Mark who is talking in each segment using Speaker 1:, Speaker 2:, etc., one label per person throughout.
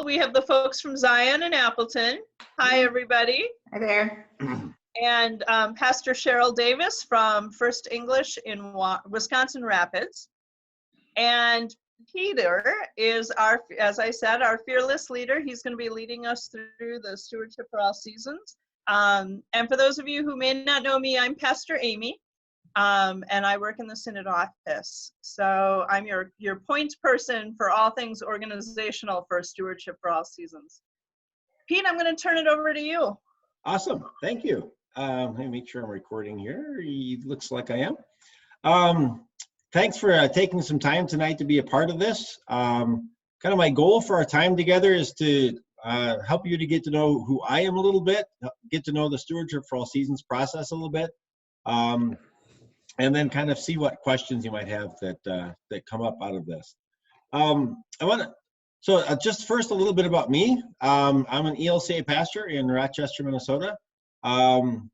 Speaker 1: well. We have the folks from Zion and Appleton. Hi, everybody.
Speaker 2: Hi there.
Speaker 1: And Pastor Cheryl Davis from First English in Wisconsin Rapids. And Peter is our, as I said, our fearless leader. He's going to be leading us through the Stewardship for All Seasons. And for those of you who may not know me, I'm Pastor Amy, and I work in the Synod office. So I'm your point person for all things organizational for Stewardship for All Seasons. Pete, I'm going to turn it over to you.
Speaker 3: Awesome. Thank you. Let me make sure I'm recording here. It looks like I am. Thanks for taking some time tonight to be a part of this. Kind of my goal for our time together is to help you to get to know who I am a little bit, get to know the Stewardship for All Seasons process a little bit, and then kind of see what questions you might have that come up out of this. Just first a little bit about me. I'm an ELCA pastor in Rochester, Minnesota. I'm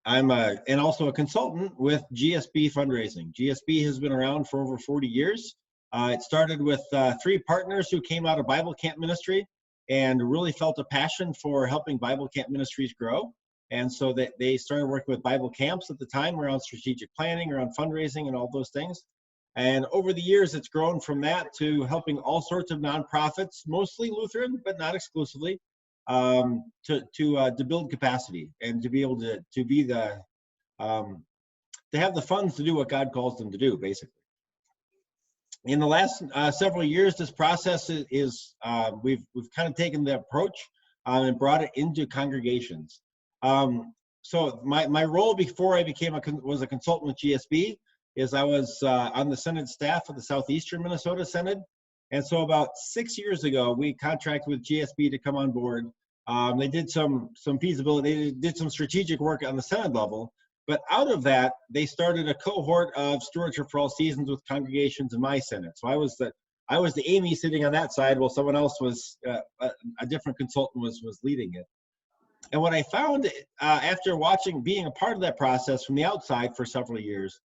Speaker 3: and also a consultant with GSB Fundraising. GSB has been around for over 40 years. It started with 3 partners who came out of Bible camp ministry and really felt a passion for helping Bible camp ministries grow. And so they started working with Bible camps at the time around strategic planning, around fundraising and all those things. And over the years, it's grown from that to helping all sorts of nonprofits, mostly Lutheran, but not exclusively, to build capacity and to be able to have the funds to do what God calls them to do, basically. In the last several years, this process we've kind of taken the approach and brought it into congregations. So my role before I was a consultant with GSB is I was on the Synod staff of the Southeastern Minnesota Synod. And so about 6 years ago, we contracted with GSB to come on board. They did some feasibility, they did some strategic work on the Synod level, but out of that, they started a cohort of Stewardship for All Seasons with congregations in my Synod. So I was the Amy sitting on that side, while someone else was, a different consultant was leading it. And what I found after being a part of that process from the outside for several years,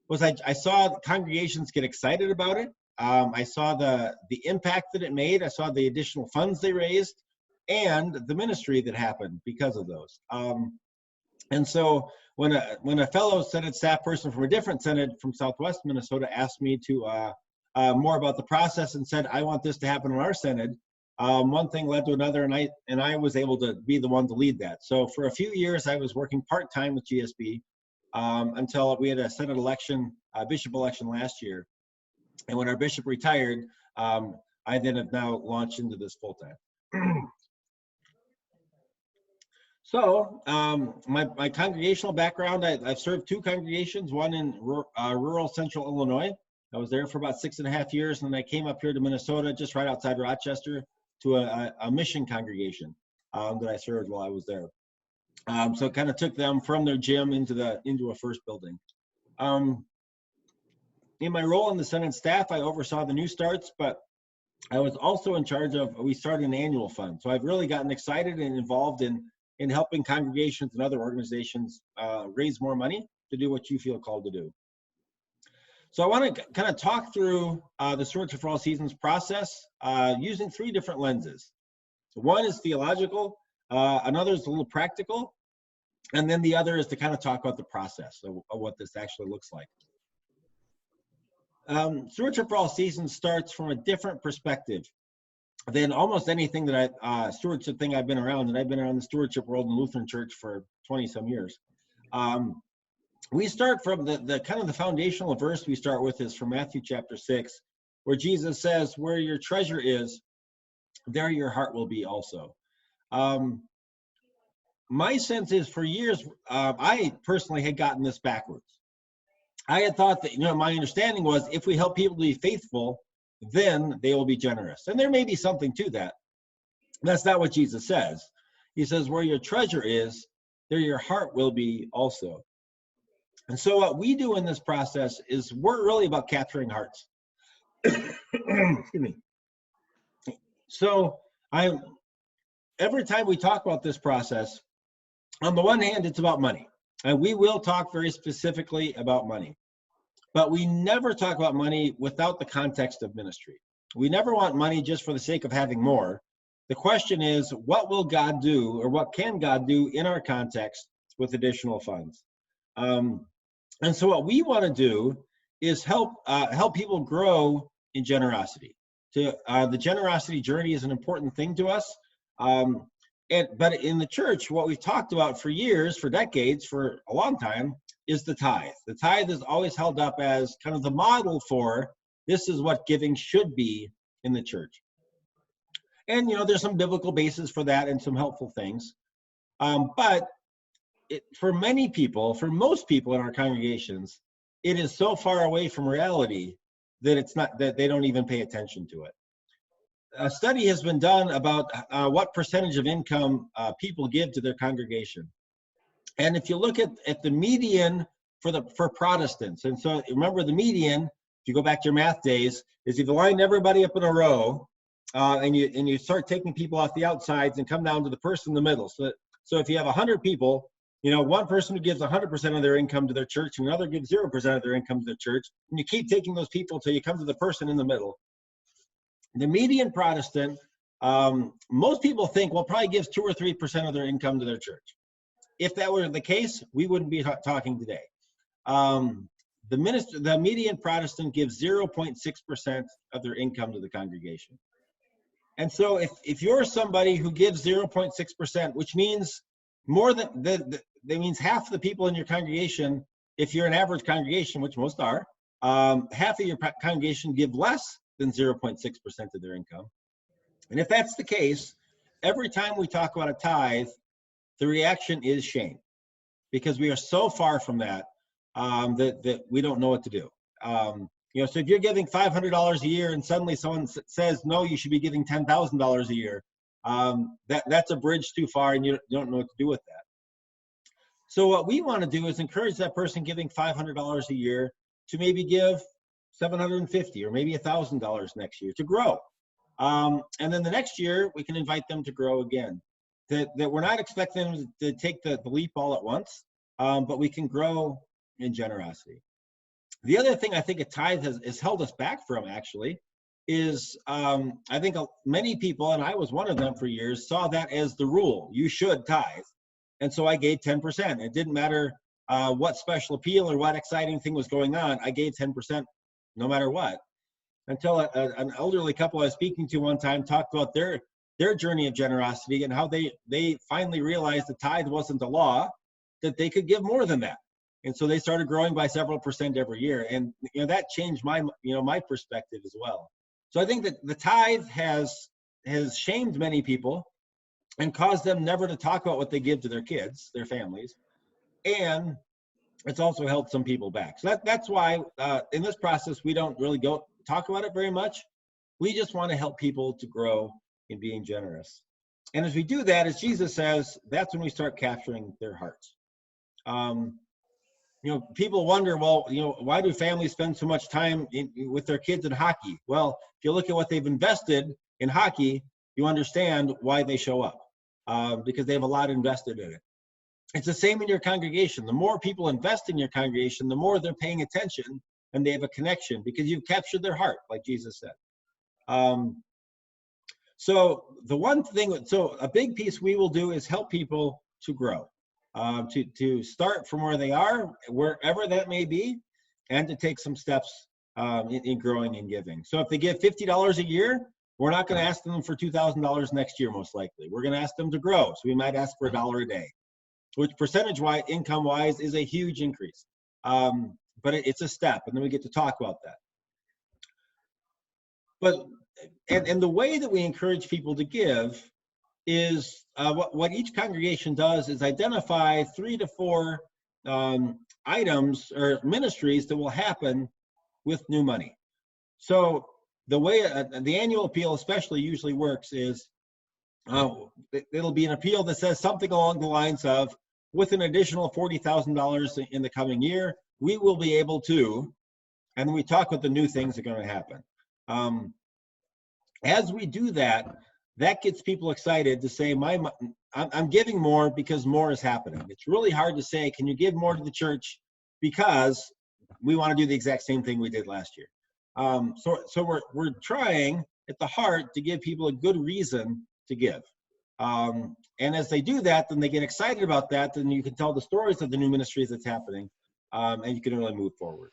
Speaker 3: was I saw congregations get excited about it. I saw the impact that it made. I saw the additional funds they raised and the ministry that happened because of those. And so when a fellow Synod staff person from a different Synod from Southwest Minnesota asked me to more about the process and said, I want this to happen in our Synod, one thing led to another, and I was able to be the one to lead that. So for a few years, I was working part-time with GSB until we had a Synod election, bishop election last year. And when our bishop retired, I then have now launched into this full-time. So my congregational background, I've served 2 congregations, one in rural central Illinois. I was there for about 6.5 years, and then I came up here to Minnesota, just right outside Rochester, to a mission congregation that I served while I was there. So it kind of took them from their gym into a first building. In my role in the Synod staff, I oversaw the new starts, but I was also in charge of, we started an annual fund. So I've really gotten excited and involved in helping congregations and other organizations raise more money to do what you feel called to do. So I want to kind of talk through the Stewardship for All Seasons process using 3 different lenses. One is theological, another is a little practical, and then the other is to kind of talk about the process of what this actually looks like. Stewardship for All Seasons starts from a different perspective than almost anything that stewardship thing I've been around, and I've been around the stewardship world in Lutheran Church for 20-some years. We start from the kind of the foundational verse we start with is from Matthew chapter 6, where Jesus says, where your treasure is, there your heart will be also. My sense is for years, I personally had gotten this backwards. I had thought that, my understanding was if we help people to be faithful, then they will be generous. And there may be something to that. That's not what Jesus says. He says, where your treasure is, there your heart will be also. And so what we do in this process is we're really about capturing hearts. Excuse me. So every time we talk about this process, on the one hand, it's about money. And we will talk very specifically about money. But we never talk about money without the context of ministry. We never want money just for the sake of having more. The question is, what will God do, or what can God do in our context with additional funds? And so what we want to do is help people grow in generosity. The generosity journey is an important thing to us. But in the church, what we've talked about for years, for decades, for a long time, is the tithe. The tithe is always held up as kind of the model for this is what giving should be in the church. And, there's some biblical basis for that and some helpful things. But for many people, for most people in our congregations, it is so far away from reality that they don't even pay attention to it. A study has been done about what percentage of income people give to their congregation. And if you look at the median for Protestants, and so remember the median, if you go back to your math days, is if you line everybody up in a row, and you start taking people off the outsides and come down to the person in the middle. So if you have 100 people, one person who gives 100% of their income to their church, and another gives 0% of their income to their church, and you keep taking those people till you come to the person in the middle. The median Protestant, most people think, well, probably gives 2 or 3% of their income to their church. If that were the case, we wouldn't be talking today. The median Protestant gives 0.6% of their income to the congregation. And so if you're somebody who gives 0.6%, which means more than that means half the people in your congregation, if you're an average congregation, which most are, half of your congregation give less than 0.6% of their income. And if that's the case, every time we talk about a tithe, the reaction is shame, because we are so far from that that we don't know what to do. So if you're giving $500 a year and suddenly someone says, no, you should be giving $10,000 a year, that's a bridge too far, and you don't know what to do with that. So what we want to do is encourage that person giving $500 a year to maybe give $750 or maybe $1,000 next year to grow. And then the next year, we can invite them to grow again. That we're not expecting them to take the leap all at once, but we can grow in generosity. The other thing I think a tithe has held us back from, actually, is I think many people, and I was one of them for years, saw that as the rule. You should tithe. And so I gave 10%. It didn't matter what special appeal or what exciting thing was going on. I gave 10% no matter what. Until an elderly couple I was speaking to one time talked about their journey of generosity and how they finally realized the tithe wasn't a law, that they could give more than that. And so they started growing by several percent every year. And that changed my perspective as well. So I think that the tithe has shamed many people and caused them never to talk about what they give to their kids, their families. And it's also held some people back. So that's why in this process, we don't really talk about it very much. We just want to help people to grow in being generous. And as we do that, as Jesus says, that's when we start capturing their hearts. People wonder, well, why do families spend so much time with their kids in hockey? Well, if you look at what they've invested in hockey, you understand why they show up, because they have a lot invested in it. It's the same in your congregation. The more people invest in your congregation, the more they're paying attention and they have a connection because you've captured their heart, like Jesus said. So a big piece we will do is help people to grow. To start from where they are, wherever that may be, and to take some steps in growing and giving. So if they give $50 a year, we're not going to ask them for $2,000 next year, most likely. We're going to ask them to grow. So we might ask for $1 a day, which percentage-wise, income-wise, is a huge increase. But it's a step, and then we get to talk about that. But and the way that we encourage people to give is what each congregation does is identify 3 to 4 items or ministries that will happen with new money. So the way the annual appeal especially usually works is it'll be an appeal that says something along the lines of, with an additional $40,000 in the coming year, we will be able to, and we talk about the new things that are going to happen. As we do that, that gets people excited to say, I'm giving more because more is happening. It's really hard to say, can you give more to the church because we want to do the exact same thing we did last year. So we're trying at the heart to give people a good reason to give. And as they do that, then they get excited about that. Then you can tell the stories of the new ministries that's happening, and you can really move forward.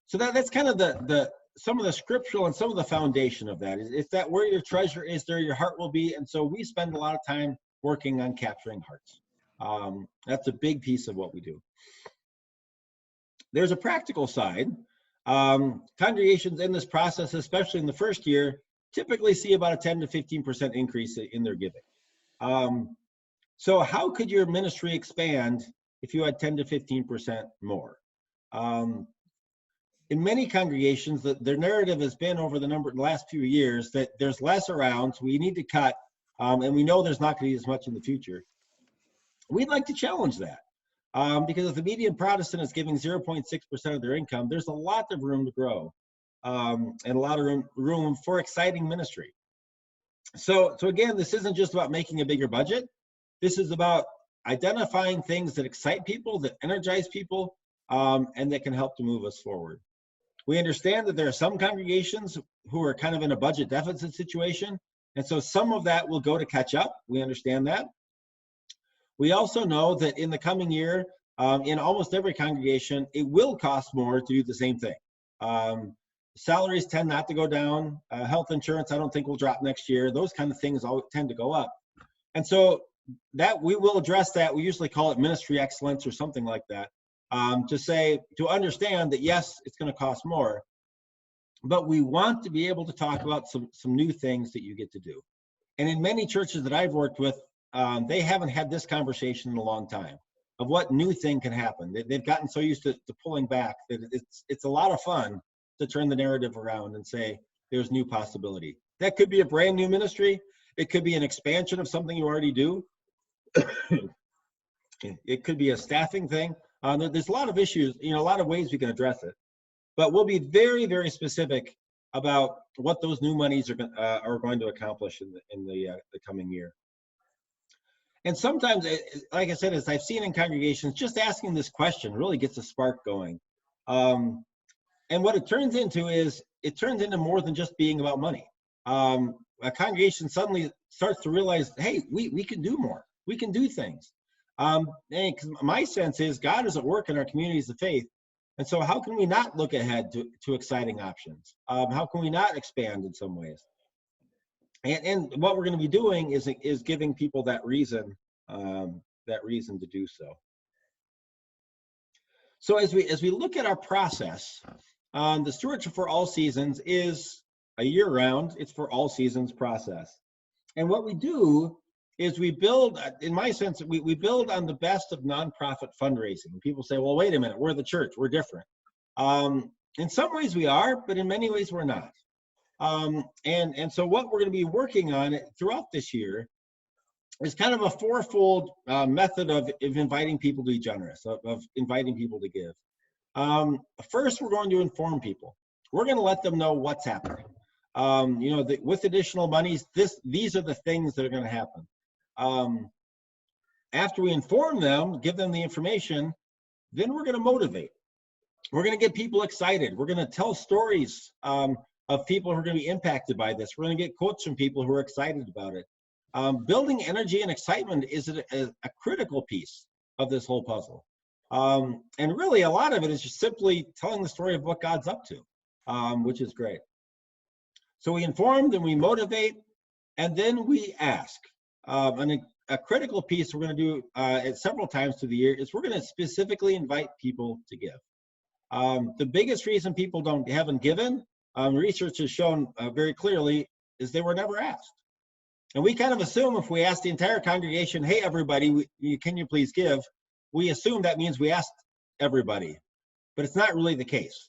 Speaker 3: So that's kind of some of the scriptural and some of the foundation of that. It's that where your treasure is, there your heart will be. And so we spend a lot of time working on capturing hearts. That's a big piece of what we do. There's a practical side. Congregations in this process, especially in the first year, typically see about a 10 to 15% increase in their giving. So how could your ministry expand if you had 10 to 15% more? In many congregations, their narrative has been over the last few years that there's less around, so we need to cut, and we know there's not going to be as much in the future. We'd like to challenge that, because if the median Protestant is giving 0.6% of their income, there's a lot of room to grow, and a lot of room for exciting ministry. So again, this isn't just about making a bigger budget. This is about identifying things that excite people, that energize people, and that can help to move us forward. We understand that there are some congregations who are kind of in a budget deficit situation, and so some of that will go to catch up. We understand that. We also know that in the coming year, in almost every congregation, it will cost more to do the same thing. Salaries tend not to go down. Health insurance, I don't think will drop next year. Those kind of things all tend to go up. And so that we will address that. We usually call it ministry excellence or something like that. To understand that, yes, it's going to cost more, but we want to be able to talk about some new things that you get to do. And in many churches that I've worked with, they haven't had this conversation in a long time of what new thing can happen. They've gotten so used to pulling back that it's a lot of fun to turn the narrative around and say there's new possibility. That could be a brand new ministry. It could be an expansion of something you already do. It could be a staffing thing. There's a lot of issues, a lot of ways we can address it, but we'll be very, very specific about what those new monies are going to accomplish in the coming year. And sometimes, like I said, as I've seen in congregations, just asking this question really gets a spark going. And what it turns into is, it turns into more than just being about money. A congregation suddenly starts to realize, hey, we can do more. We can do things. And my sense is God is at work in our communities of faith. And so how can we not look ahead to exciting options? How can we not expand in some ways? And what we're going to be doing is giving people that reason to do so. So as we look at our process, the Stewardship for All Seasons is a year-round, it's for all seasons process. And what we do is we build, in my sense, we build on the best of nonprofit fundraising. People say, well, wait a minute, we're the church, we're different. In some ways we are, but in many ways we're not. And so what we're going to be working on throughout this year is kind of a fourfold method of inviting people to be generous, of inviting people to give. First, we're going to inform people. We're going to let them know what's happening. With additional monies, these are the things that are going to happen. After we inform them, give them the information, then we're going to motivate. We're going to get people excited. We're going to tell stories of people who are going to be impacted by this. We're going to get quotes from people who are excited about it. Building energy and excitement is a critical piece of this whole puzzle. And really, a lot of it is just simply telling the story of what God's up to, which is great. So we inform, then we motivate, and then we ask. And a critical piece we're going to do several times through the year is we're going to specifically invite people to give. The biggest reason people haven't given, research has shown very clearly, is they were never asked. And we kind of assume if we ask the entire congregation, hey, everybody, can you please give? We assume that means we asked everybody, but it's not really the case.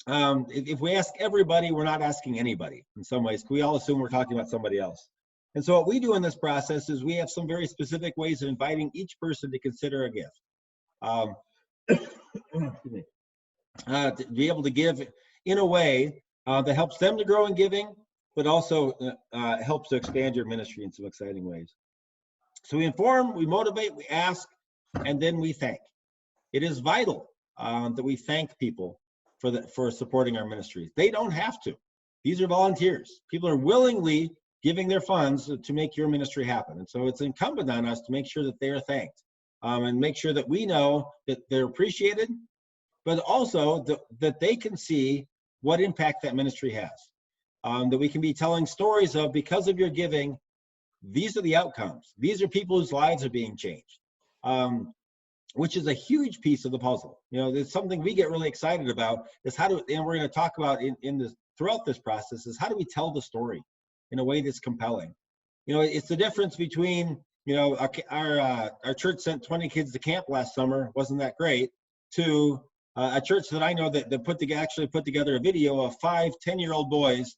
Speaker 3: If we ask everybody, we're not asking anybody in some ways. We all assume we're talking about somebody else. And so what we do in this process is we have some very specific ways of inviting each person to consider a gift. To be able to give in a way that helps them to grow in giving, but also helps to expand your ministry in some exciting ways. So we inform, we motivate, we ask, and then we thank. It is vital that we thank people for supporting our ministries. They don't have to. These are volunteers. People are willingly giving their funds to make your ministry happen. And so it's incumbent on us to make sure that they are thanked, and make sure that we know that they're appreciated, but also that they can see what impact that ministry has. That we can be telling stories of, because of your giving, these are the outcomes. These are people whose lives are being changed, which is a huge piece of the puzzle. You know, there's something we get really excited about is how to, and we're going to talk about in this throughout this process, is how do we tell the story in a way that's compelling? You know, it's the difference between, you know, our church sent 20 kids to camp last summer, wasn't that great, to a church that I know that actually put together a video of 5 10-year-old boys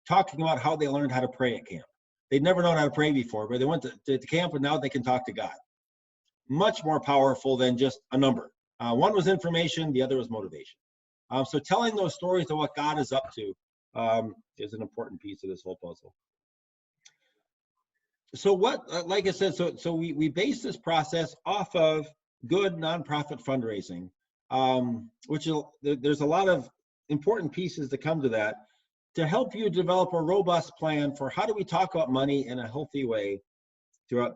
Speaker 3: talking about how they learned how to pray at camp. They'd never known how to pray before, but they went to camp and now they can talk to God. Much more powerful than just a number. One was information, the other was motivation. So telling those stories of what God is up to is an important piece of this whole puzzle. So what, like I said, so we base this process off of good nonprofit fundraising, which there's a lot of important pieces that come to that to help you develop a robust plan for how do we talk about money in a healthy way throughout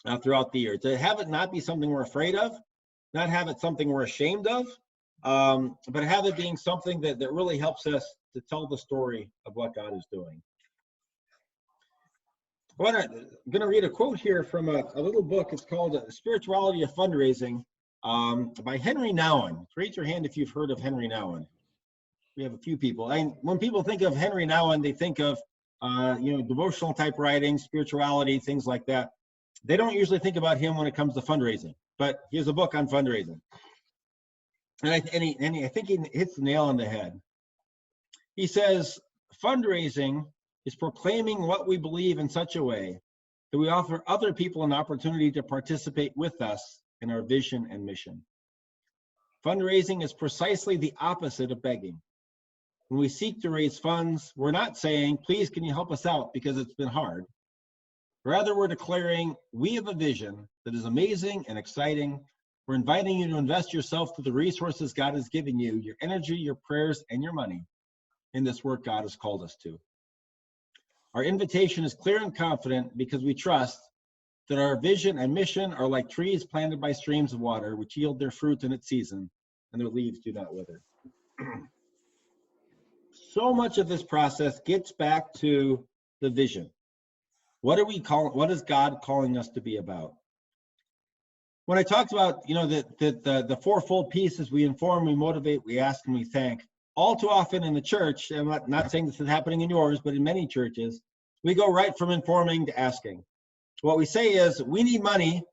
Speaker 3: the year, to have it not be something we're afraid of, not have it something we're ashamed of, but have it being something that really helps us to tell the story of what God is doing. I'm going to read a quote here from a little book. It's called Spirituality of Fundraising by Henry Nouwen. Raise your hand if you've heard of Henry Nouwen. We have a few people. When people think of Henry Nouwen, they think of devotional type writing, spirituality, things like that. They don't usually think about him when it comes to fundraising, but he has a book on fundraising. And I think he hits the nail on the head. He says, fundraising is proclaiming what we believe in such a way that we offer other people an opportunity to participate with us in our vision and mission. Fundraising is precisely the opposite of begging. When we seek to raise funds, we're not saying, please, can you help us out because it's been hard. Rather, we're declaring, we have a vision that is amazing and exciting. We're inviting you to invest yourself through the resources God has given you, your energy, your prayers, and your money in this work God has called us to. Our invitation is clear and confident because we trust that our vision and mission are like trees planted by streams of water, which yield their fruit in its season, and their leaves do not wither. So much of this process gets back to the vision. What is God calling us to be about? When I talked about, the fourfold pieces, we inform, we motivate, we ask, and we thank, all too often in the church, I'm not saying this is happening in yours, but in many churches, we go right from informing to asking. What we say is, we need money,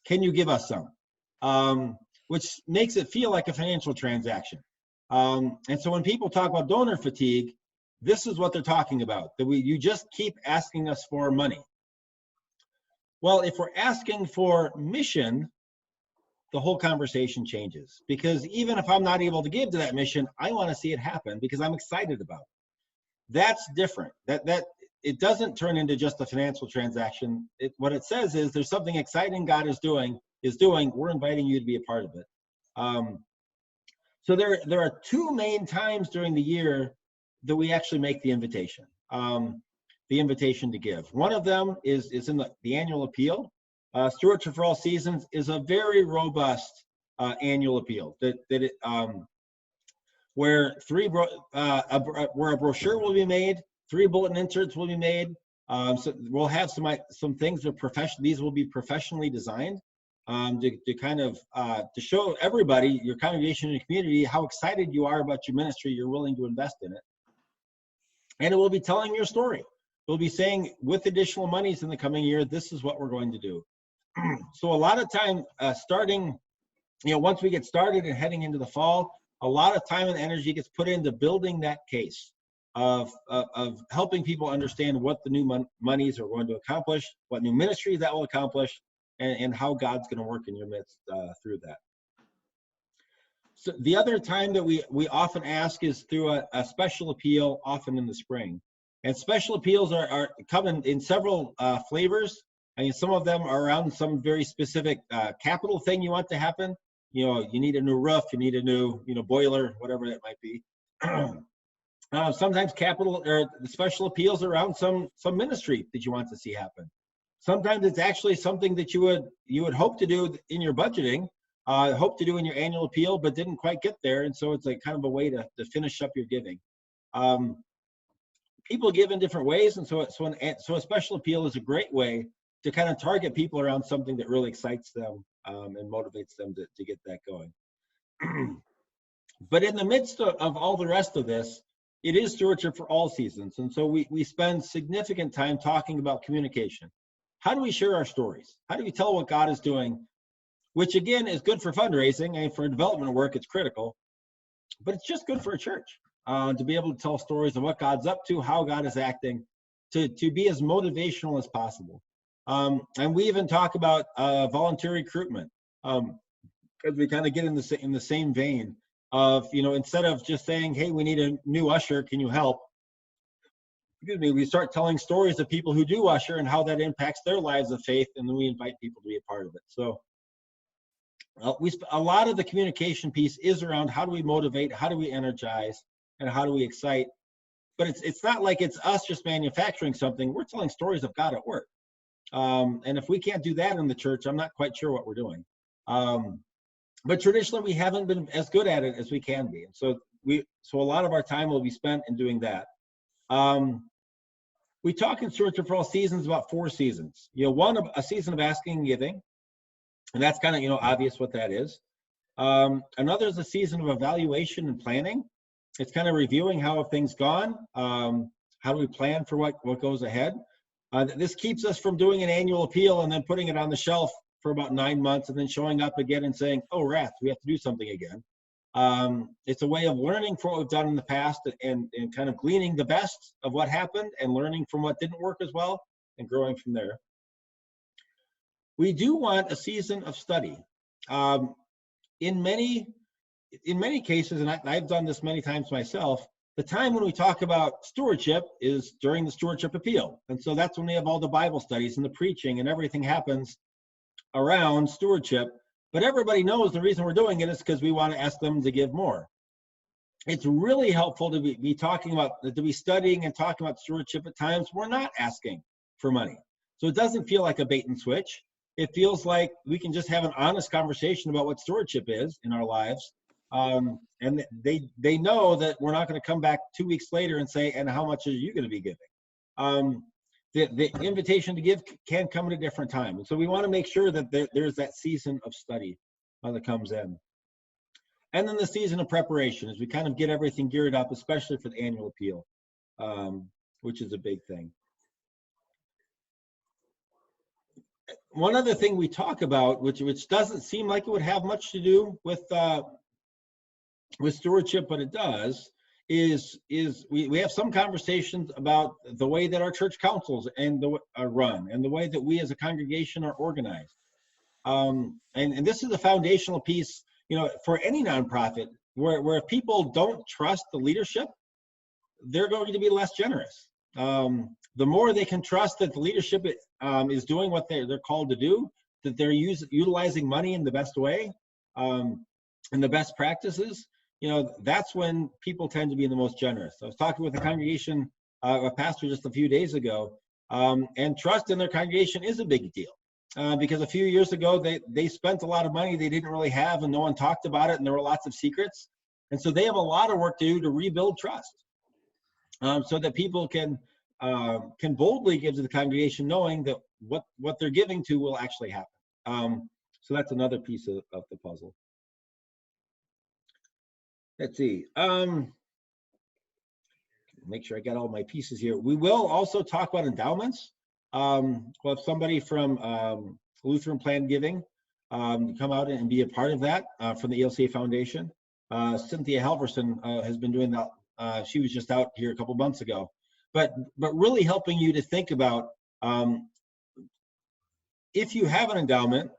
Speaker 3: can you give us some? Which makes it feel like a financial transaction. And so when people talk about donor fatigue, this is what they're talking about, that you just keep asking us for money. Well, if we're asking for mission, the whole conversation changes, because even if I'm not able to give to that mission, I want to see it happen because I'm excited about it. That's different. That it doesn't turn into just a financial transaction. What it says is there's something exciting God is doing. We're inviting you to be a part of it. So there are two main times during the year that we actually make the invitation to give. One of them is in the annual appeal. Stewardship for All Seasons is a very robust annual appeal where a brochure will be made, 3 bulletin inserts will be made. So we'll have some things that these will be professionally designed to kind of to show everybody, your congregation and your community, how excited you are about your ministry. You're willing to invest in it, and it will be telling your story. We'll be saying, with additional monies in the coming year, this is what we're going to do. So a lot of time starting, once we get started and heading into the fall, a lot of time and energy gets put into building that case of helping people understand what the new monies are going to accomplish, what new ministries that will accomplish, and how God's going to work in your midst through that. So the other time that we often ask is through a special appeal, often in the spring. And special appeals are coming in several flavors. I mean, some of them are around some very specific capital thing you want to happen. You need a new roof, you need a new boiler, whatever it might be. Sometimes capital or special appeals around some ministry that you want to see happen. Sometimes it's actually something that you would hope to do in your budgeting, hope to do in your annual appeal, but didn't quite get there, and so it's like kind of a way to finish up your giving. People give in different ways, and so a special appeal is a great way to kind of target people around something that really excites them and motivates them to get that going. But in the midst of all the rest of this, it is stewardship for all seasons. And so we spend significant time talking about communication. How do we share our stories? How do we tell what God is doing? Which again is good for fundraising and for development work, it's critical, but it's just good for a church to be able to tell stories of what God's up to, how God is acting, to be as motivational as possible. And we even talk about volunteer recruitment, as we kind of get in the same vein of, instead of just saying, hey, we need a new usher, can you help? Excuse me, we start telling stories of people who do usher and how that impacts their lives of faith, and then we invite people to be a part of it. So a lot of the communication piece is around how do we motivate, how do we energize, and how do we excite. But it's not like it's us just manufacturing something. We're telling stories of God at work. And if we can't do that in the church, I'm not quite sure what we're doing. But traditionally, we haven't been as good at it as we can be. And so a lot of our time will be spent in doing that. We talk in stewardship for all seasons about 4 seasons. One, a season of asking and giving, and that's kind of, obvious what that is. Another is a season of evaluation and planning. It's kind of reviewing how have things gone. How do we plan for what goes ahead? This keeps us from doing an annual appeal and then putting it on the shelf for about 9 months and then showing up again and saying, oh, wrath, we have to do something again. It's a way of learning from what we've done in the past and kind of gleaning the best of what happened and learning from what didn't work as well and growing from there. We do want a season of study. In many cases, and I've done this many times myself, the time when we talk about stewardship is during the stewardship appeal. And so that's when we have all the Bible studies and the preaching and everything happens around stewardship. But everybody knows the reason we're doing it is because we want to ask them to give more. It's really helpful to be talking about, to be studying and talking about stewardship at times we're not asking for money. So it doesn't feel like a bait and switch. It feels like we can just have an honest conversation about what stewardship is in our lives. And they know that we're not going to come back 2 weeks later and say, and how much are you going to be giving? The invitation to give can come at a different time. And so we want to make sure that there's that season of study that comes in. And then the season of preparation as we kind of get everything geared up, especially for the annual appeal, which is a big thing. One other thing we talk about, which doesn't seem like it would have much to do with stewardship, but it does, is we have some conversations about the way that our church councils are run and the way that we as a congregation are organized. And this is a foundational piece, for any nonprofit, where if people don't trust the leadership, they're going to be less generous. The more they can trust that the leadership is doing what they're called to do, that they're utilizing money in the best way, and the best practices, that's when people tend to be the most generous. I was talking with a congregation, a pastor just a few days ago, and trust in their congregation is a big deal. Because a few years ago, they spent a lot of money they didn't really have, and no one talked about it, and there were lots of secrets. And so they have a lot of work to do to rebuild trust, so that people can boldly give to the congregation, knowing that what they're giving to will actually happen. So that's another piece of the puzzle. Let's see. Make sure I got all my pieces here. We will also talk about endowments. We'll have somebody from Lutheran Planned Giving come out and be a part of that from the ELCA Foundation. Cynthia Halverson has been doing that. She was just out here a couple months ago. But really helping you to think about, if you have an endowment,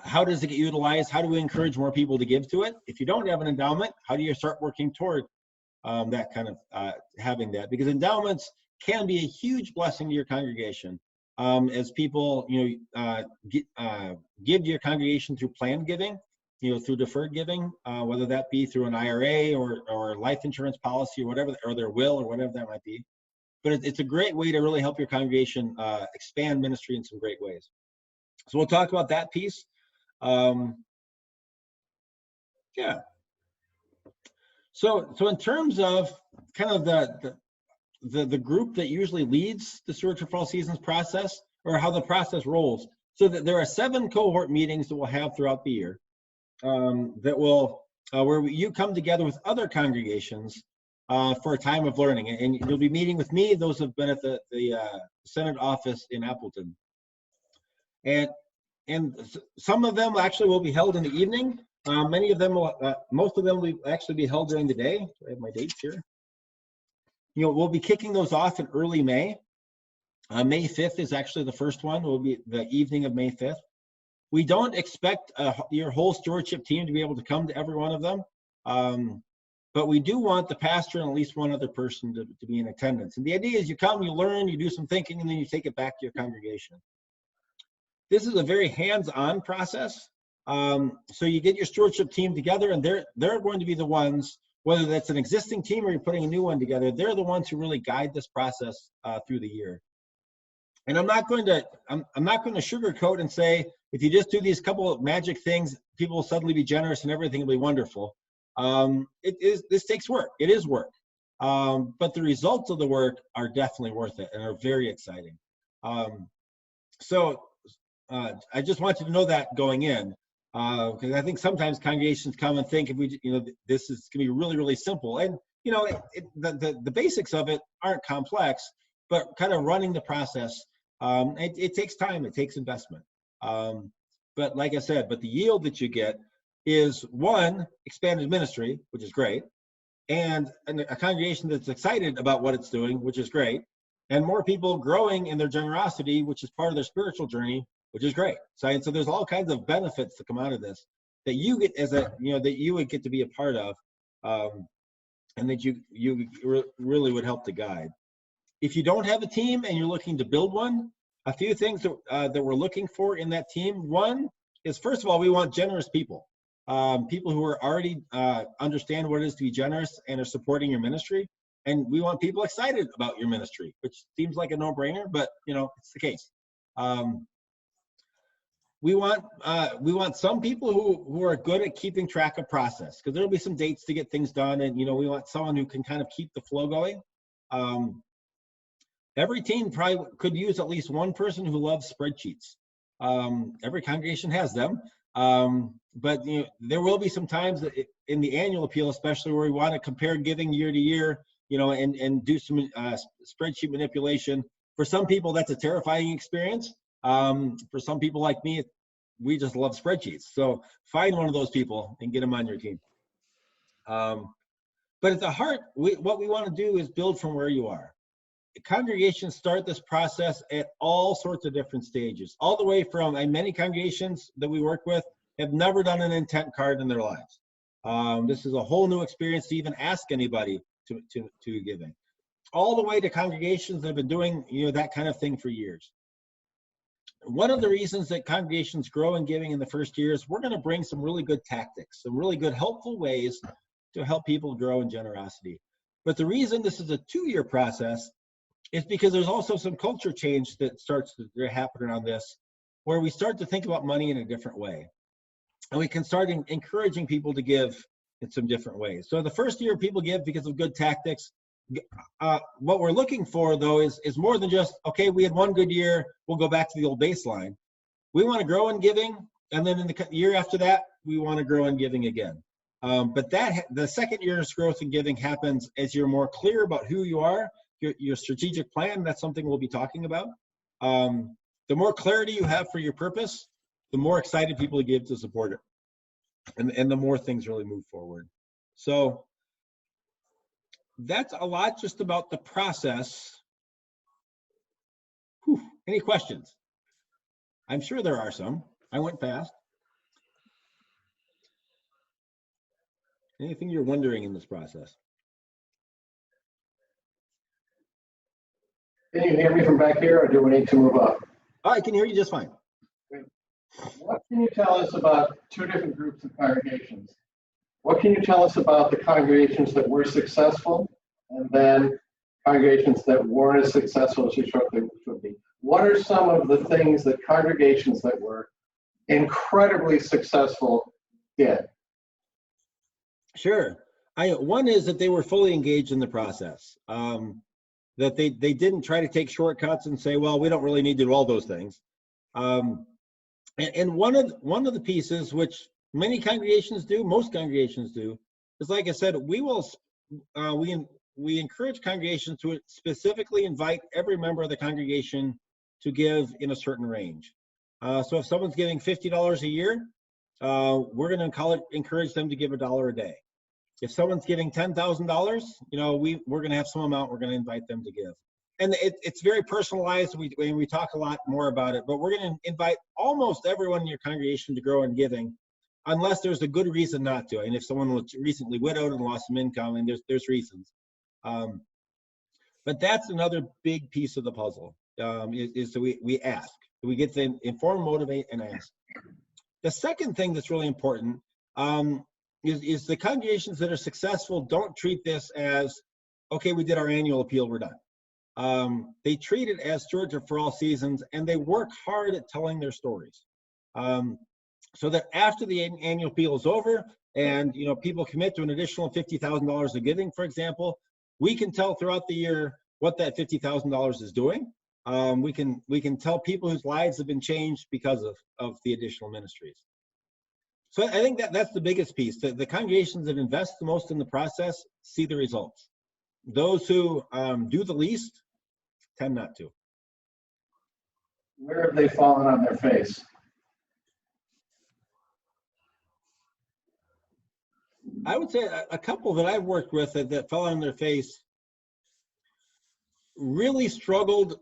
Speaker 3: how does it get utilized? How do we encourage more people to give to it? If you don't have an endowment, how do you start working toward that kind of having that? Because endowments can be a huge blessing to your congregation as people give to your congregation through planned giving. through deferred giving, whether that be through an IRA or life insurance policy or whatever, or their will or whatever that might be. But it's a great way to really help your congregation expand ministry in some great ways. So we'll talk about that piece. Yeah. So in terms of kind of the group that usually leads the Stewardship for All Seasons process, or how the process rolls, so that there are 7 cohort meetings that we'll have throughout the year, that will where you come together with other congregations for a time of learning, and you'll be meeting with me. Those have been at the Synod office in Appleton, and some of them actually will be held in the evening. Many of them will, most of them will actually be held during the day. I have my dates here. We'll be kicking those off in early May. May 5th is actually the first one. Will be the evening of May 5th. We don't expect your whole stewardship team to be able to come to every one of them, but we do want the pastor and at least one other person to be in attendance. And the idea is you come, you learn, you do some thinking, and then you take it back to your congregation. This is a very hands-on process. So you get your stewardship team together, and they're going to be the ones, whether that's an existing team or you're putting a new one together, they're the ones who really guide this process through the year. And I'm not going to sugarcoat and say, if you just do these couple of magic things, people will suddenly be generous and everything will be wonderful. This takes work. It is work. But the results of the work are definitely worth it and are very exciting. So I just want you to know that going in, because I think sometimes congregations come and think, if we, this is going to be really, really simple. And, the basics of it aren't complex, but kind of running the process, it takes time, it takes investment. But like I said, the yield that you get is, one, expanded ministry, which is great, and a congregation that's excited about what it's doing, which is great, and more people growing in their generosity, which is part of their spiritual journey, which is great. So there's all kinds of benefits that come out of this that you get that you would get to be a part of, and that you really would help to guide. If you don't have a team and you're looking to build one, a few things that we're looking for in that team. One is, first of all, we want generous people, people who are already understand what it is to be generous and are supporting your ministry. And we want people excited about your ministry, which seems like a no-brainer, but it's the case. We want some people who are good at keeping track of process, because there'll be some dates to get things done, and we want someone who can kind of keep the flow going. Every team probably could use at least one person who loves spreadsheets. Every congregation has them, but there will be some times that in the annual appeal, especially, where we want to compare giving year to year, and do some spreadsheet manipulation. For some people, that's a terrifying experience. For some people like me, we just love spreadsheets. So find one of those people and get them on your team. But at the heart, what we want to do is build from where you are. Congregations start this process at all sorts of different stages, all the way from, and many congregations that we work with have never done an intent card in their lives. This is a whole new experience to even ask anybody to giving, all the way to congregations that have been doing that kind of thing for years. One of the reasons that congregations grow in giving in the first year is we're going to bring some really good tactics, some really good helpful ways to help people grow in generosity. But the reason this is a 2-year process is because there's also some culture change that starts to happen around this, where we start to think about money in a different way. And we can start encouraging people to give in some different ways. So the first year, people give because of good tactics. What we're looking for, though, is more than just, okay, we had one good year, we'll go back to the old baseline. We want to grow in giving, and then in the year after that, we want to grow in giving again. But the second year's growth in giving happens as you're more clear about who you are, your strategic plan. That's something we'll be talking about. The more clarity you have for your purpose, the more excited people give to support it, and the more things really move forward. So that's a lot just about the process. Whew. Any questions? I'm sure there are some. I went fast. Anything you're wondering in this process?
Speaker 2: Can you hear me from back here, or do we need to move up?
Speaker 3: Oh, I can hear you just fine.
Speaker 2: Great. What can you tell us about two different groups of congregations? What can you tell us about the congregations that were successful and then congregations that weren't as successful as you thought they would be? What are some of the things that congregations that were incredibly successful did?
Speaker 3: Sure. One is that they were fully engaged in the process. That they didn't try to take shortcuts and say, well, we don't really need to do all those things. And one of the pieces which many congregations do, most congregations do, is, like I said, we encourage congregations to specifically invite every member of the congregation to give in a certain range. So if someone's giving $50 a year, we're going to encourage them to give $1 a day. If someone's giving $10,000, we're going to have some amount we're going to invite them to give. And it's very personalized. We talk a lot more about it, but we're going to invite almost everyone in your congregation to grow in giving, unless there's a good reason not to. And if someone was recently widowed and lost some income, and there's reasons. But that's another big piece of the puzzle, is that we ask. We get to inform, motivate, and ask. The second thing that's really important is the congregations that are successful don't treat this as, okay, we did our annual appeal, we're done. They treat it as stewardship for all seasons, and they work hard at telling their stories. So that after the annual appeal is over and people commit to an additional $50,000 of giving, for example, we can tell throughout the year what that $50,000 is doing. We can tell people whose lives have been changed because of the additional ministries. So I think that's the biggest piece. The congregations that invest the most in the process see the results. Those who do the least tend not to.
Speaker 2: Where have they fallen on their face?
Speaker 3: I would say a couple that I've worked with that fell on their face really struggled.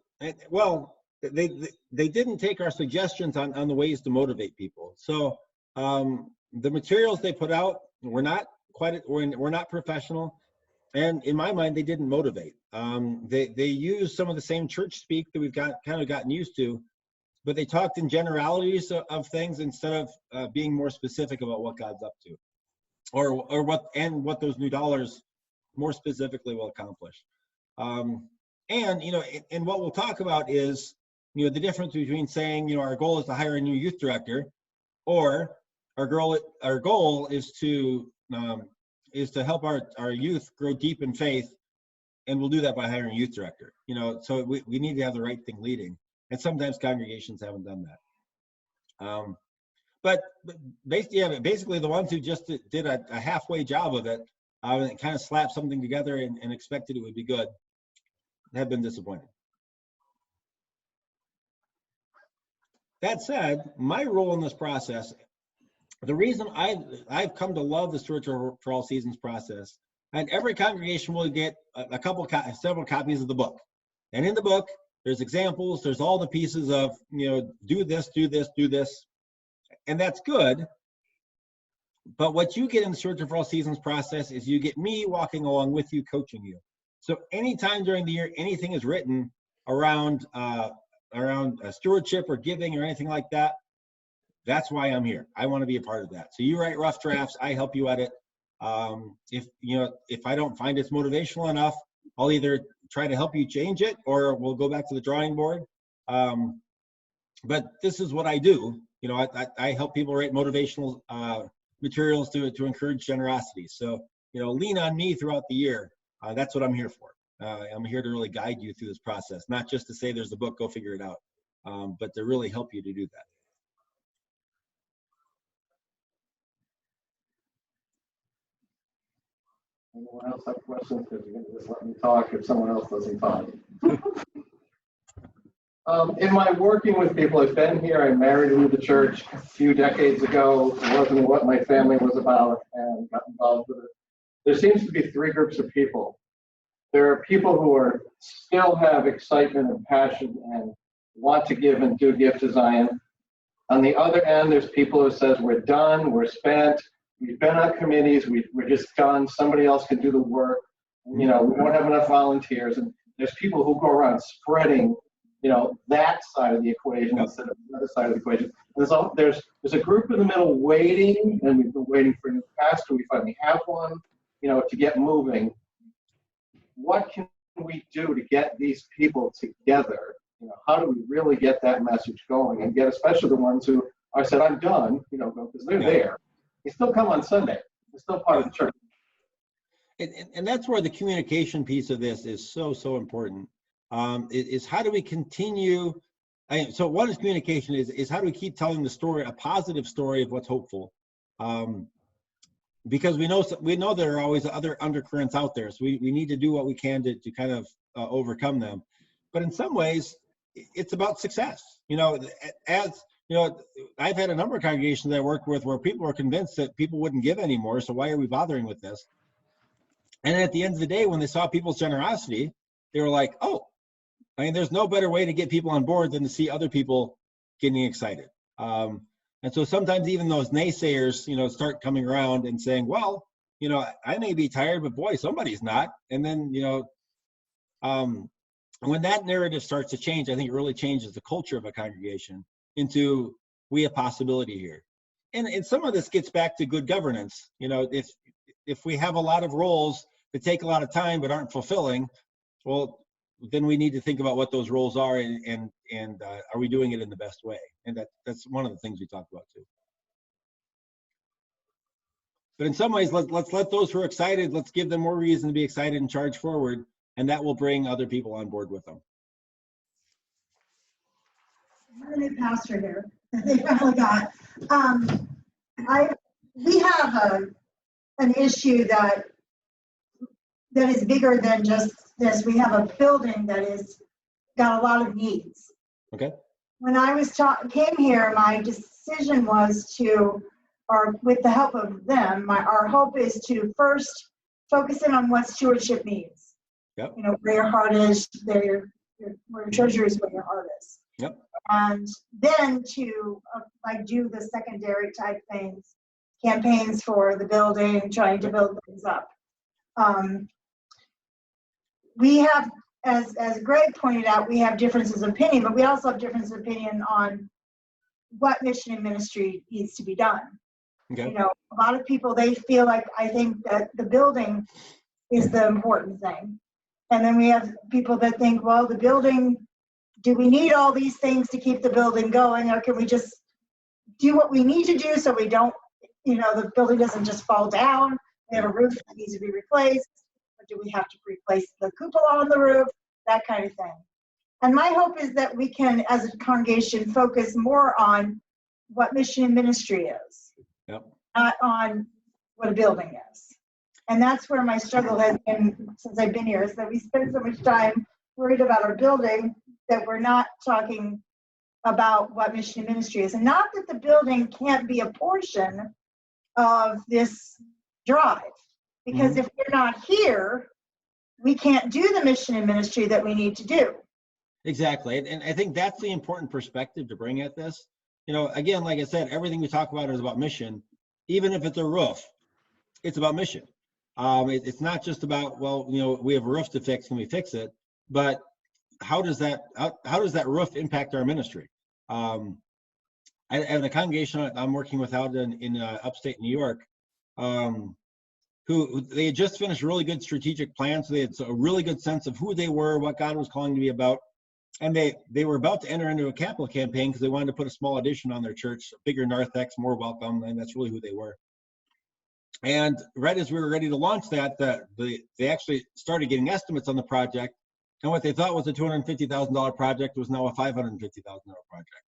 Speaker 3: Well, they didn't take our suggestions on the ways to motivate people. So the materials they put out were not professional, and in my mind, they didn't motivate. They used some of the same church speak that we've kind of gotten used to, but they talked in generalities of things instead of being more specific about what God's up to, or what those new dollars more specifically will accomplish. And what we'll talk about is the difference between saying our goal is to hire a new youth director, or our goal is to help our youth grow deep in faith, and we'll do that by hiring a youth director. So we need to have the right thing leading, and sometimes congregations haven't done that. But basically the ones who just did a halfway job of it, and kind of slapped something together and expected it would be good, have been disappointed. That said, my role in this process, the reason I've come to love the Stewardship for All Seasons process, and every congregation will get several copies of the book. And in the book, there's examples, there's all the pieces of, do this, do this, do this. And that's good. But what you get in the Stewardship for All Seasons process is you get me walking along with you, coaching you. So anytime during the year anything is written around stewardship or giving or anything like that, that's why I'm here. I want to be a part of that. So you write rough drafts, I help you edit. If I don't find it's motivational enough, I'll either try to help you change it, or we'll go back to the drawing board. But this is what I do. I help people write motivational materials to encourage generosity. So lean on me throughout the year. That's what I'm here for. I'm here to really guide you through this process, not just to say there's a book, go figure it out, but to really help you to do that.
Speaker 2: Anyone else have questions? Because you're going to just let me talk if someone else doesn't talk. In my working with people, I've been here, I married into the church a few decades ago. It wasn't what my family was about, and got involved with it. There seems to be three groups of people. There are people who still have excitement and passion and want to give and do gift to Zion. On the other end, there's people who says, we're done, we're spent, we've been on committees, we're just done, somebody else can do the work. We don't have enough volunteers. And there's people who go around spreading that side of the equation instead of the other side of the equation. There's a group in the middle waiting, and we've been waiting for a new pastor. We finally have one, to get moving. What can we do to get these people together? How do we really get that message going and get especially the ones who are said, I'm done, because they're there. They still come on Sunday. They're still part of the church.
Speaker 3: And that's where the communication piece of this is so important. Is how do we continue? So one is communication is how do we keep telling the story, a positive story of what's hopeful? Because we know there are always other undercurrents out there. So we need to do what we can to kind of overcome them. But in some ways, it's about success. I've had a number of congregations that I work with where people are convinced that people wouldn't give anymore. So why are we bothering with this? And at the end of the day, when they saw people's generosity, they were like, oh, there's no better way to get people on board than to see other people getting excited. And so sometimes even those naysayers, start coming around and saying, well, I may be tired, but boy, somebody's not. And then, when that narrative starts to change, I think it really changes the culture of a congregation into we have possibility here. And some of this gets back to good governance. If we have a lot of roles that take a lot of time but aren't fulfilling, well, then we need to think about what those roles are and are we doing it in the best way? And that's one of the things we talked about too. But in some ways, let's let those who are excited, let's give them more reason to be excited and charge forward, and that will bring other people on board with them.
Speaker 4: I'm a new pastor here. They finally got. We have an issue that is bigger than just this. We have a building that is got a lot of needs.
Speaker 3: Okay.
Speaker 4: When I came here, my decision was to, or with the help of them, our hope is to first focus in on what stewardship means.
Speaker 3: Yep.
Speaker 4: Where your heart is, where your treasure is, where your heart is.
Speaker 3: Yep. And
Speaker 4: then to do the secondary type things, campaigns for the building, trying to build things up. We have, as Greg pointed out, we have differences of opinion, but we also have differences of opinion on what mission and ministry needs to be done.
Speaker 3: Okay.
Speaker 4: A lot of people, they feel like, I think that the building is the important thing. And then we have people that think, well, the building, do we need all these things to keep the building going, or can we just do what we need to do so we don't, the building doesn't just fall down? We have a roof that needs to be replaced. Or do we have to replace the cupola on the roof? That kind of thing. And my hope is that we can, as a congregation, focus more on what mission and ministry is, not on what a building is. And that's where my struggle has been since I've been here, is that we spend so much time worried about our building that we're not talking about what mission and ministry is. And not that the building can't be a portion of this drive, because if we're not here, we can't do the mission and ministry that we need to do.
Speaker 3: Exactly. And I think that's the important perspective to bring at this. Again, like I said, everything we talk about is about mission. Even if it's a roof, it's about mission. It's not just about, well, we have a roof to fix and we fix it, but how does that roof impact our ministry? I have a congregation I'm working with out in upstate New York, who they had just finished a really good strategic plan. So they had a really good sense of who they were, what God was calling to be about. And they were about to enter into a capital campaign because they wanted to put a small addition on their church, a bigger narthex, more welcome, and that's really who they were. And right as we were ready to launch that, they actually started getting estimates on the project. And what they thought was a $250,000 project was now a $550,000 project,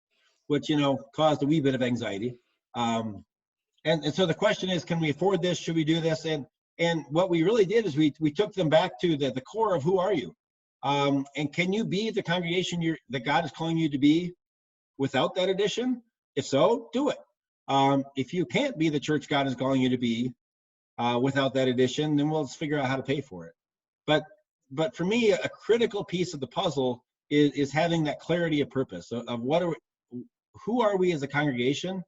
Speaker 3: which, caused a wee bit of anxiety. And so the question is, can we afford this? Should we do this? And what we really did is we took them back to the core of who are you? And can you be the congregation that God is calling you to be without that addition? If so, do it. If you can't be the church God is calling you to be without that addition, then we'll figure out how to pay for it. But for me, a critical piece of the puzzle is having that clarity of purpose of who are we as a congregation,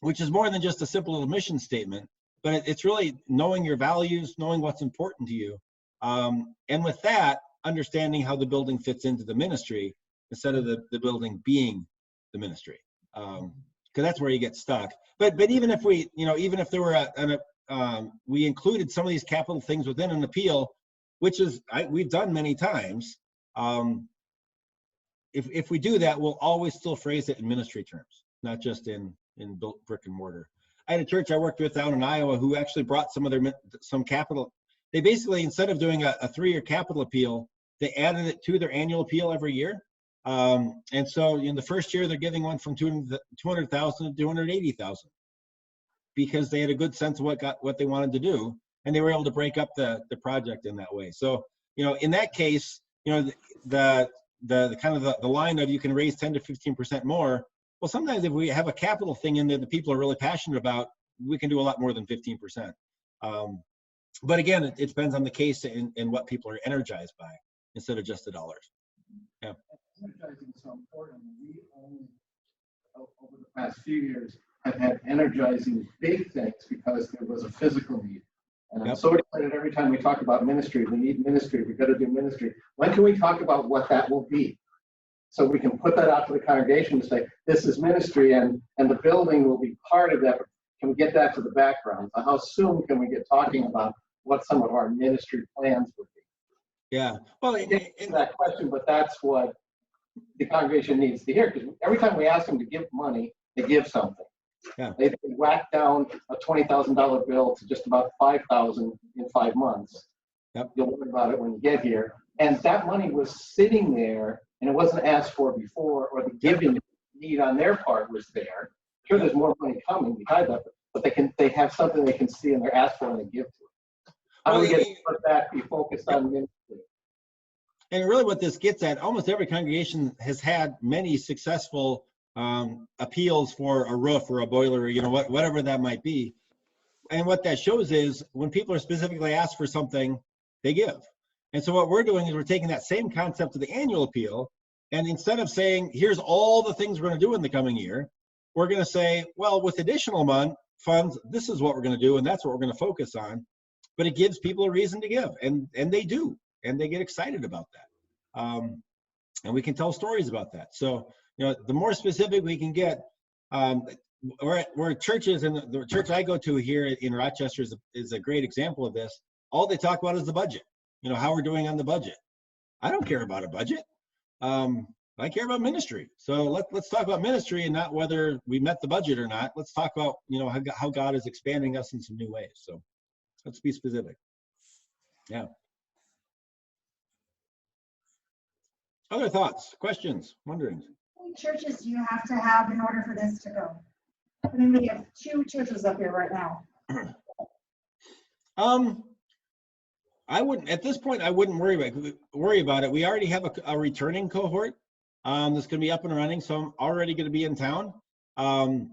Speaker 3: which is more than just a simple little mission statement, but it's really knowing your values, knowing what's important to you. And with that, understanding how the building fits into the ministry instead of the building being the ministry. Because that's where you get stuck. But even if we, even if there were we included some of these capital things within an appeal, which is we've done many times. If we do that, we'll always still phrase it in ministry terms, not just in built brick and mortar. I had a church I worked with down in Iowa who actually brought some capital. They basically, instead of doing a 3-year capital appeal, they added it to their annual appeal every year. And so in the first year, they're giving one from 200,000 to 280,000 because they had a good sense of what they wanted to do, and they were able to break up the project in that way. So, in that case, the kind of the line of you can raise 10 to 15% more. Well, sometimes if we have a capital thing in there that people are really passionate about, we can do a lot more than 15%. But again, it depends on the case and what people are energized by instead of just the dollars. Yeah.
Speaker 2: Energizing is so important. We only, over the past few years, have had energizing big things because there was a physical need. And I'm so excited every time we talk about ministry, we need ministry, we've got to do ministry. When can we talk about what that will be? So we can put that out to the congregation to say, this is ministry and the building will be part of that. Can we get that to the background? So how soon can we get talking about what some of our ministry plans would be?
Speaker 3: Yeah. Well,
Speaker 2: that question, but that's what the congregation needs to hear, because every time we ask them to give money, they give something.
Speaker 3: Yeah.
Speaker 2: They whack down a $20,000 bill to just about $5,000 in 5 months.
Speaker 3: Yep.
Speaker 2: You'll learn about it when you get here. And that money was sitting there, and it wasn't asked for before, or the giving need on their part was there. Sure, there's more money coming behind that, but they have something they can see and they're asked for and they give to it. How do we get that be focused on ministry?
Speaker 3: And really what this gets at, almost every congregation has had many successful appeals for a roof or a boiler, or whatever that might be. And what that shows is when people are specifically asked for something, they give. And so what we're doing is we're taking that same concept to the annual appeal, and instead of saying, here's all the things we're going to do in the coming year, we're going to say, well, with additional funds, this is what we're going to do, and that's what we're going to focus on. But it gives people a reason to give, and they do, and they get excited about that. And we can tell stories about that. So, the more specific we can get, we're churches, and the church I go to here in Rochester is a great example of this. All they talk about is the budget, how we're doing on the budget. I don't care about a budget. I care about ministry. So let's talk about ministry and not whether we met the budget or not. Let's talk about, how God is expanding us in some new ways. So let's be specific. Yeah. Other thoughts, questions, wonderings?
Speaker 4: How many churches do you have to have in order for this to go? I mean, we have 2 churches up here right now.
Speaker 3: I wouldn't, at this point, I wouldn't worry about it. We already have a returning cohort that's going to be up and running, so I'm already going to be in town. And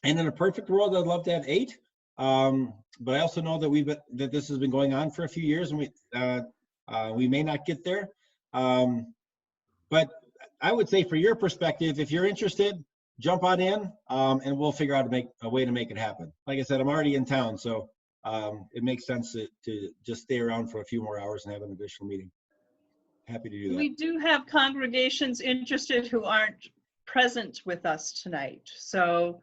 Speaker 3: in a perfect world, I'd love to have 8. But I also know that this has been going on for a few years, and we may not get there. But I would say, for your perspective, if you're interested, jump on in, and we'll figure out a way to make it happen. Like I said, I'm already in town, so it makes sense to just stay around for a few more hours and have an additional meeting. Happy to do that.
Speaker 1: We do have congregations interested who aren't present with us tonight. So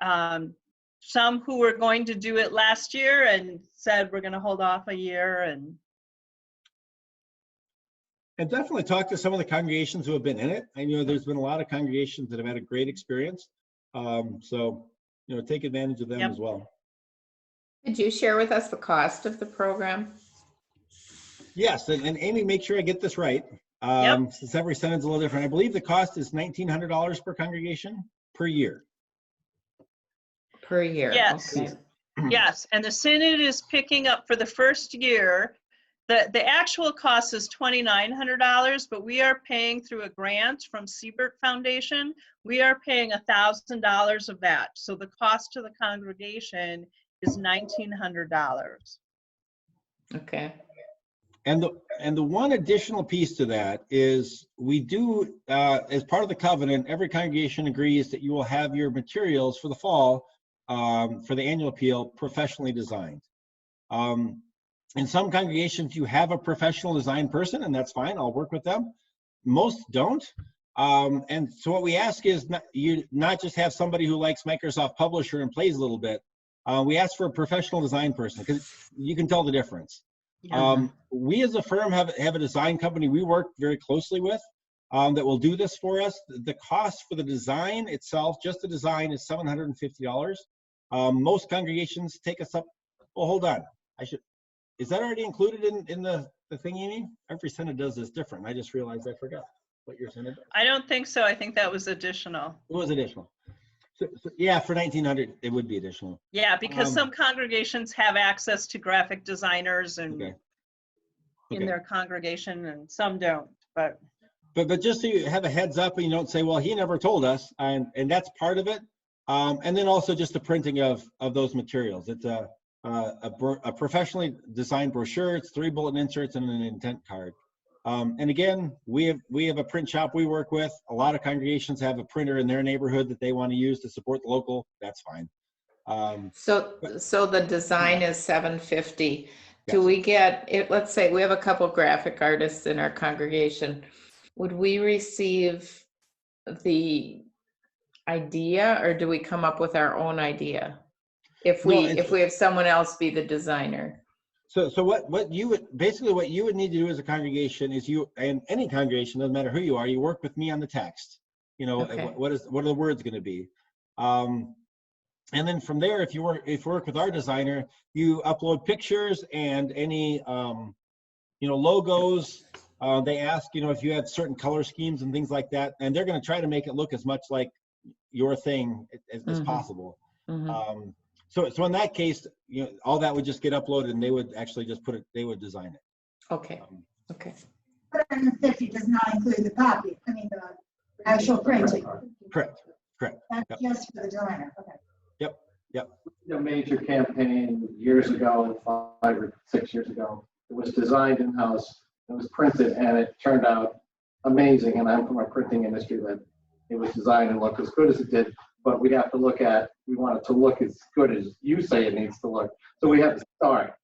Speaker 1: some who were going to do it last year and said we're going to hold off a year.
Speaker 3: And definitely talk to some of the congregations who have been in it. I know there's been a lot of congregations that have had a great experience. So, take advantage of them as well.
Speaker 5: Could you share with us the cost of the program?
Speaker 3: Yes, and Amy, make sure I get this right. Since every Synod's a little different. I believe the cost is $1,900 per congregation per year.
Speaker 5: Per year.
Speaker 1: Yes.
Speaker 5: Okay.
Speaker 1: Yes, and the Synod is picking up for the first year. The actual cost is $2,900, but we are paying through a grant from Siebert Foundation. We are paying $1,000 of that. So the cost to the congregation is $1,900.
Speaker 3: Okay. And the one additional piece to that is we do, as part of the covenant, every congregation agrees that you will have your materials for the fall, for the annual appeal, professionally designed. In some congregations, you have a professional design person, and that's fine. I'll work with them. Most don't. And so what we ask is not just have somebody who likes Microsoft Publisher and plays a little bit. We ask for a professional design person because you can tell the difference. We as a firm have a design company we work very closely with that will do this for us. The cost for the design itself, just the design, is $750. Most congregations take us up. Well, hold on. Is that already included in the thing you need? Every synod does this different. I just realized I forgot what your synod does.
Speaker 1: I don't think so. I think that was additional.
Speaker 3: It was additional. So yeah, for 1900, it would be additional.
Speaker 1: Yeah, because some congregations have access to graphic designers and in their congregation, and some don't. But
Speaker 3: just so you have a heads up, and you don't say, "Well, he never told us," and that's part of it. And then also just the printing of those materials. It's a professionally designed brochure. It's 3 bulletin inserts and an intent card. And again, we have a print shop we work with. A lot of congregations have a printer in their neighborhood that they want to use to support the local. That's fine.
Speaker 5: So the design is $750.
Speaker 3: Yes.
Speaker 5: Do we get it? Let's say we have a couple graphic artists in our congregation. Would we receive the idea, or do we come up with our own idea? If we have someone else be the designer.
Speaker 3: So what you would need to do as a congregation is and any congregation, doesn't matter who you are, you work with me on the text. You know, what are the words going to be? And then from there, if you work with our designer, you upload pictures and any logos. They ask, if you have certain color schemes and things like that, and they're going to try to make it look as much like your thing as possible. So in that case, all that would just get uploaded, and they would actually just they would design it.
Speaker 5: Okay. Okay.
Speaker 4: $150 does not include the copy. I mean, the actual printing.
Speaker 3: Correct.
Speaker 4: That's just for the designer. Okay.
Speaker 3: Yep.
Speaker 2: A major campaign years ago, 5 or 6 years ago. It was designed in-house. It was printed, and it turned out amazing. And I'm from a printing industry that it was designed and looked as good as it did. But we want it to look as good as you say it needs to look. So we have to start.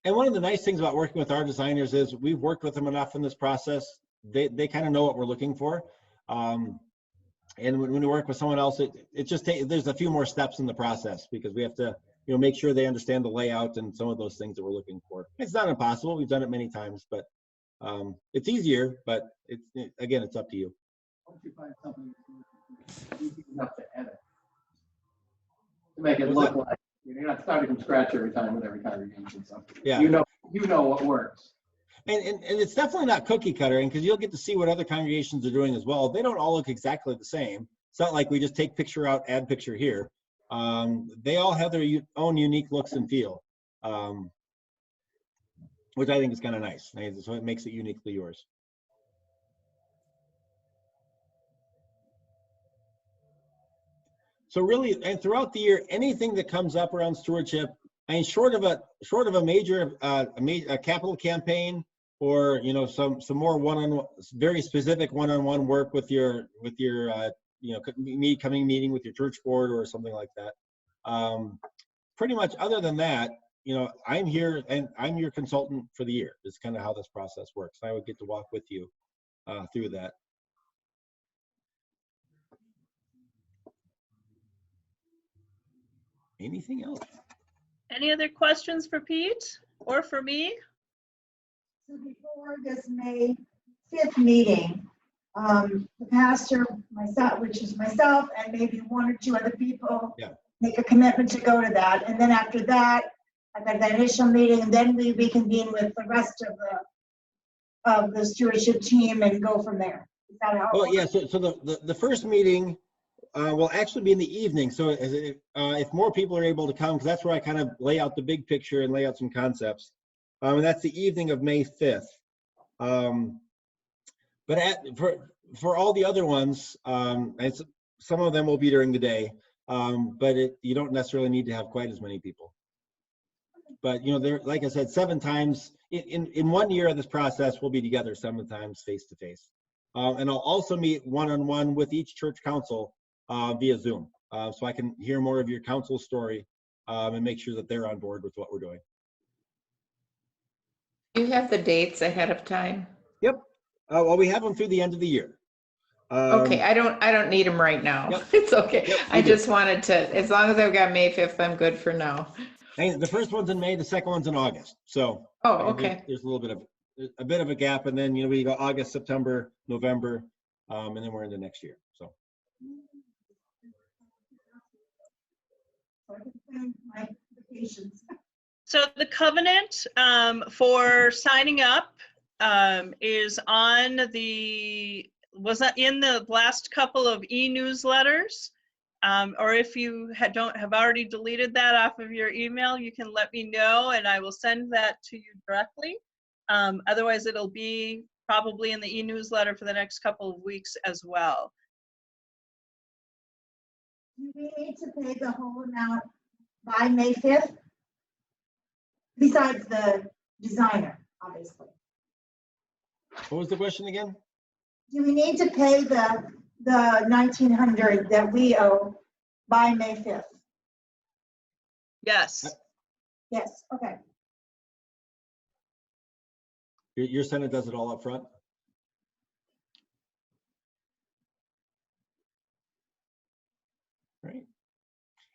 Speaker 3: And one of the nice things about working with our designers is we've worked with them enough in this process. They kind of know what we're looking for. And when we work with someone else, it just there's a few more steps in the process because we have to make sure they understand the layout and some of those things that we're looking for. It's not impossible. We've done it many times, but it's easier. But it's up to you.
Speaker 2: Once you find something that's easy enough to edit, to make it look like you're not starting from scratch every time with every congregation. So
Speaker 3: yeah,
Speaker 2: you know what works.
Speaker 3: And it's definitely not cookie cuttering because you'll get to see what other congregations are doing as well. They don't all look exactly the same. It's not like we just take picture out, add picture here. They all have their own unique looks and feel, which I think is kind of nice. So it makes it uniquely yours. So really, and throughout the year, anything that comes up around stewardship, short of a major capital campaign, or some more one-on-one, very specific one-on-one work with your meeting with your church board or something like that. Pretty much, other than that, I'm here and I'm your consultant for the year. It's kind of how this process works. I would get to walk with you through that. Anything else?
Speaker 1: Any other questions for Pete or for me?
Speaker 4: So before this May 5th meeting, the pastor, myself, and maybe 1 or 2 other people make a commitment to go to that. And then after that, I've got that initial meeting, and then we reconvene with the rest of the stewardship team and go from there. Is that how?
Speaker 3: Well, yeah. So the first meeting will actually be in the evening. So if more people are able to come, because that's where I kind of lay out the big picture and lay out some concepts. And that's the evening of May 5th. But for all the other ones, some of them will be during the day, but you don't necessarily need to have quite as many people. But there, like I said, 7 times in 1 year of this process, we'll be together 7 times face to face. And I'll also meet one-on-one with each church council via Zoom, so I can hear more of your council story and make sure that they're on board with what we're doing.
Speaker 5: Do you have the dates ahead of time?
Speaker 3: Yep. Well, we have them through the end of the year.
Speaker 5: Okay, I don't need them right now.
Speaker 3: Yep.
Speaker 5: It's okay.
Speaker 3: Yep,
Speaker 5: I
Speaker 3: we do.
Speaker 5: just wanted to, as long as I've got May 5th, I'm good for now.
Speaker 3: And the first one's in May, the second one's in August. So
Speaker 5: Oh,
Speaker 3: there's-
Speaker 5: okay.
Speaker 3: There's a bit of a gap, and then we go August, September, November, and then we're into next year. So
Speaker 4: My vacations.
Speaker 1: So the covenant for signing up is on was that in the last couple of e-newsletters? Or if you don't have already deleted that off of your email, you can let me know and I will send that to you directly. Otherwise, it'll be probably in the e-newsletter for the next couple of weeks as well.
Speaker 4: Do we need to pay the whole amount by May 5th? Besides the designer, obviously.
Speaker 3: what was the question again?
Speaker 4: Do we need to pay the 1,900 that we owe by May 5th?
Speaker 1: Yes.
Speaker 4: Yes, okay.
Speaker 3: Your Synod does it all up front? Right.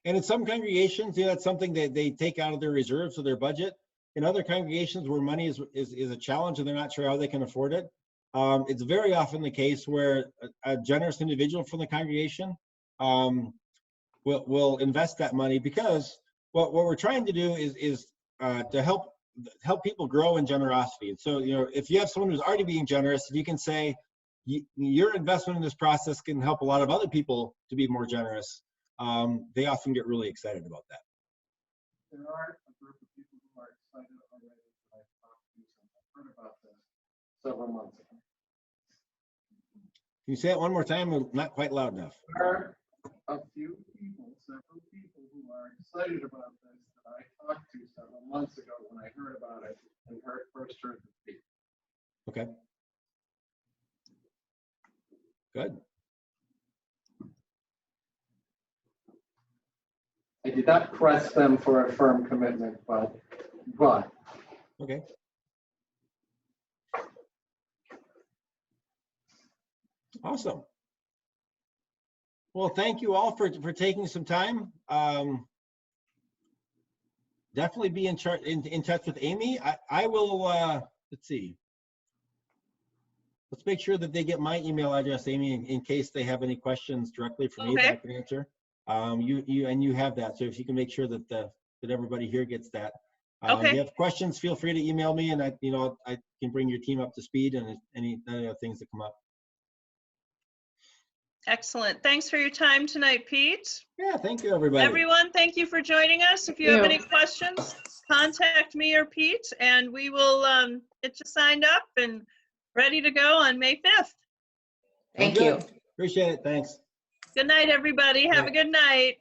Speaker 3: And in some congregations, that's something that they take out of their reserves or their budget. In other congregations where money is a challenge and they're not sure how they can afford it, it's very often the case where a generous individual from the congregation will invest that money, because what we're trying to do is to help people grow in generosity. And so, if you have someone who's already being generous, if you can say your investment in this process can help a lot of other people to be more generous, they often get really excited about that.
Speaker 2: There are a group of people who are excited already that I've talked to, and I've heard about this several months ago.
Speaker 3: Can you say it one more time? Not quite loud enough.
Speaker 2: There are a few people, several people who are excited about this that I talked to several months ago when I heard about it and first heard the speak.
Speaker 3: Okay. Good.
Speaker 2: I did not press them for a firm commitment, but
Speaker 3: Okay. Awesome. Well, thank you all for taking some time. Definitely be in touch with Amy. I will, let's see. Let's make sure that they get my email address, Amy, in case they have any questions directly for me that I can answer. You have that, so if you can make sure that that everybody here gets that. If you have questions, feel free to email me, and I can bring your team up to speed and any other things that come up.
Speaker 1: Excellent. Thanks for your time tonight, Pete.
Speaker 3: Yeah, thank you, everybody.
Speaker 1: Everyone, thank you for joining us. If you have any questions, contact me or Pete, and we will get you signed up and ready to go on May 5th.
Speaker 5: Thank you.
Speaker 3: Appreciate it. Thanks.
Speaker 1: Good night, everybody. Have a good night.